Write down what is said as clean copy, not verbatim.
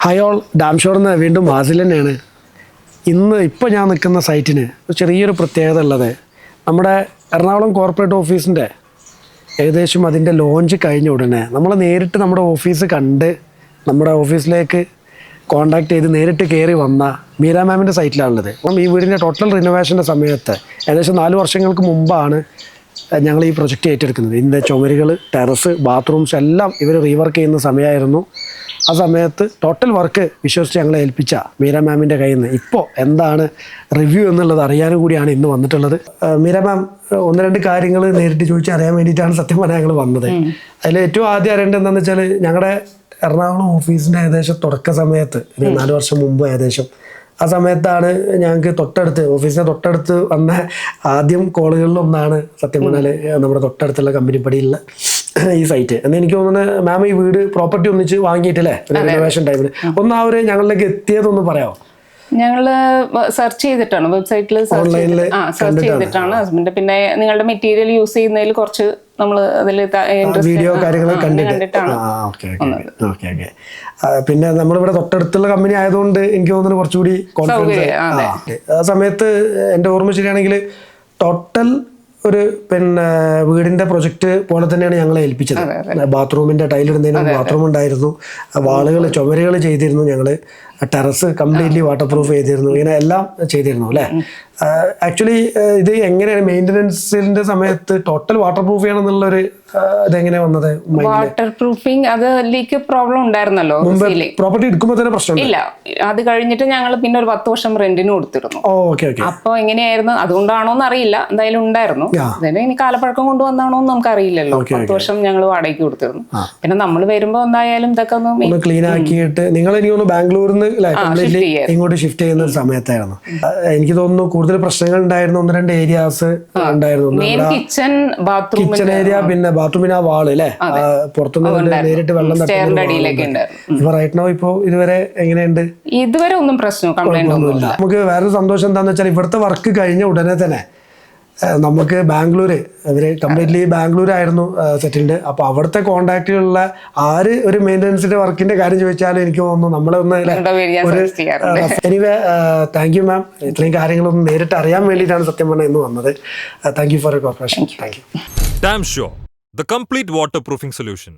Hi all, ഡാംഷോർന്ന് വീണ്ടും വാസിൽ തന്നെയാണ്. ഇപ്പോൾ ഞാൻ നിൽക്കുന്ന സൈറ്റിന് ചെറിയൊരു പ്രത്യേകത ഉള്ളത്, നമ്മുടെ എറണാകുളം കോർപ്പറേറ്റ് ഓഫീസിൻ്റെ ഏകദേശം അതിൻ്റെ ലോഞ്ച് കഴിഞ്ഞ ഉടനെ നമ്മൾ നേരിട്ട് നമ്മുടെ ഓഫീസ് കണ്ട് നമ്മുടെ ഓഫീസിലേക്ക് കോൺടാക്ട് ചെയ്ത് നേരിട്ട് കയറി വന്ന മീര മാമിൻ്റെ സൈറ്റിലാണുള്ളത്. അപ്പം ഈ വീടിൻ്റെ ടോട്ടൽ റിനോവേഷൻ്റെ സമയത്ത് ഏകദേശം 4 വർഷങ്ങൾക്ക് മുമ്പാണ് ഞങ്ങൾ ഈ പ്രൊജക്റ്റ് ഏറ്റെടുക്കുന്നത്. ഇതിൻ്റെ ചുമരുകൾ, ടെറസ്, ബാത്റൂംസ് എല്ലാം ഇവർ റീവർക്ക് ചെയ്യുന്ന സമയമായിരുന്നു. ആ സമയത്ത് ടോട്ടൽ വർക്ക് വിശ്വസിച്ച് ഞങ്ങളെ ഏൽപ്പിച്ച മീര മാമിൻ്റെ കയ്യിൽ നിന്ന് ഇപ്പോൾ എന്താണ് റിവ്യൂ എന്നുള്ളത് അറിയാനും കൂടിയാണ് ഇന്ന് വന്നിട്ടുള്ളത്. മീര മാം, 1-2 കാര്യങ്ങൾ നേരിട്ട് ചോദിച്ച് അറിയാൻ വേണ്ടിയിട്ടാണ് സത്യം പറഞ്ഞാൽ ഞങ്ങൾ വന്നത്. അതിൽ ഏറ്റവും ആദ്യം അറിയേണ്ടത് എന്താണെന്ന് വെച്ചാൽ, ഞങ്ങളുടെ എറണാകുളം ഓഫീസിൻ്റെ ഏകദേശം തുടക്ക സമയത്ത് 4 വർഷം മുമ്പ് ഏകദേശം ആ സമയത്താണ് ഞങ്ങൾക്ക് ഓഫീസിൻ്റെ തൊട്ടടുത്ത് വന്ന ആദ്യം കോളുകളിലൊന്നാണ് സത്യം പറഞ്ഞാൽ നമ്മുടെ തൊട്ടടുത്തുള്ള കമ്പനിപ്പടിയുള്ള ഈ സൈറ്റ് എന്ന് എനിക്ക് തോന്നുന്നത്. മാം ഈ വീട് പ്രോപ്പർട്ടി ഒന്നിച്ച് വാങ്ങിയിട്ടില്ലേ റിനോവേഷൻ ടൈമിൽ? ഒന്ന് ആ ഒരു ഞങ്ങളിലേക്ക് എത്തിയതൊന്ന് പറയാമോ? ഞങ്ങള് സെർച്ച് ചെയ്തിട്ടാണ്, വെബ്സൈറ്റിൽ സെർച്ച് ചെയ്തിട്ടാണ് ഹസ്ബൻഡ്. പിന്നെ നിങ്ങളുടെ മെറ്റീരിയൽ യൂസ് ചെയ്യുന്നതിൽ കുറച്ച് നമ്മൾ അതിൽ വീഡിയോ കാര്യങ്ങൾ കണ്ടിട്ടാണ്. പിന്നെ നമ്മളിവിടെ തൊട്ടടുത്തുള്ള കമ്പനി ആയതുകൊണ്ട് എനിക്ക് തോന്നുന്നു കുറച്ചുകൂടി കോൺഫിഡൻസ്. ആ സമയത്ത് എൻ്റെ ഓർമ്മ ശരിയാണെങ്കിൽ ടോട്ടൽ ഒരു വീടിന്റെ പ്രൊജക്ട് പോലെ തന്നെയാണ് ഞങ്ങളെ ഏൽപ്പിച്ചത്. ബാത്റൂമിന്റെ ടൈലിടുന്നതിന് ബാത്റൂം ഉണ്ടായിരുന്നു, വാളുകൾ, ചുമരുകൾ ചെയ്തിരുന്നു, ഞങ്ങള് ടെറസ് കംപ്ലീറ്റ്ലി വാട്ടർ പ്രൂഫ് ചെയ്തിരുന്നു, ഇങ്ങനെ എല്ലാം ചെയ്തിരുന്നു അല്ലേ. ആക്ച്വലി ഇത് എങ്ങനെയാണ് മെയിൻ്റനൻസിന്റെ സമയത്ത് ടോട്ടൽ വാട്ടർ പ്രൂഫ് ചെയ്യണം എന്നുള്ളൊരു ഇതെങ്ങനെ വന്നത്? വാട്ടർ പ്രൂഫിങ് അത് ലീക്ക് പ്രോബ്ലം ഉണ്ടായിരുന്നല്ലോ പ്രോപ്പർട്ടി എടുക്കുമ്പോൾ തന്നെ പ്രശ്നം ഇല്ല. അത് കഴിഞ്ഞിട്ട് ഞങ്ങൾ പിന്നെ ഒരു 10 വർഷം റെന്റിന് കൊടുത്തിരുന്നു. അപ്പൊ എങ്ങനെയായിരുന്നു, അതുകൊണ്ടാണോന്ന് അറിയില്ല, എന്തായാലും ഉണ്ടായിരുന്നു. ഇനി കാലപ്പഴക്കം കൊണ്ടുവന്നാണോ എന്ന് നമുക്ക് അറിയില്ലല്ലോ. 10 വർഷം ഞങ്ങൾ വാടകയ്ക്ക് കൊടുത്തിരുന്നു. പിന്നെ നമ്മൾ വരുമ്പോ എന്തായാലും ഇതൊക്കെ ഒന്ന് ക്ലീൻ ആക്കിയിട്ട് നിങ്ങൾ എനിക്ക് തോന്നുന്നു ബാംഗ്ലൂരിൽ നിന്ന് ഇങ്ങോട്ട് ഷിഫ്റ്റ് ചെയ്യുന്ന ഒരു സമയത്തായിരുന്നു. എനിക്ക് തോന്നുന്നു കൂടുതൽ പ്രശ്നങ്ങൾ ഉണ്ടായിരുന്നു. 1-2 ഏരിയാസ് ഉണ്ടായിരുന്നു. കിച്ചൺ ഏരിയ, പിന്നെ ബാത്റൂമിന് ആ വാള് അല്ലേ, പുറത്തുനിന്ന് നേരിട്ട് വെള്ളം ഇപ്പൊ ഇതുവരെ എങ്ങനെയുണ്ട്? ഇതുവരെ ഒന്നും പ്രശ്നം കംപ്ലൈന്റ് ഒന്നുമില്ല. നമുക്ക് വേറൊരു സന്തോഷം എന്താന്ന് വെച്ചാൽ ഇവിടുത്തെ വർക്ക് കഴിഞ്ഞ ഉടനെ തന്നെ നമുക്ക് ബാംഗ്ലൂര്, അവര് കംപ്ലീറ്റ്ലി ബാംഗ്ലൂരായിരുന്നു സെറ്റിൽഡ്. അപ്പൊ അവിടുത്തെ കോണ്ടാക്റ്റിലുള്ള ആര് ഒരു മെയിൻ്റനൻസിന്റെ വർക്കിന്റെ കാര്യം ചോദിച്ചാലും എനിക്ക് തോന്നുന്നു നമ്മളൊന്ന് എനിവേ താങ്ക് യു മാം. ഇത്രയും കാര്യങ്ങളൊന്നും നേരിട്ട് അറിയാൻ വേണ്ടിയിട്ടാണ് സത്യം പറഞ്ഞാൽ ഇന്ന് വന്നത്. Thank you for your corporation. Thank you. Damn sure, the complete waterproofing solution.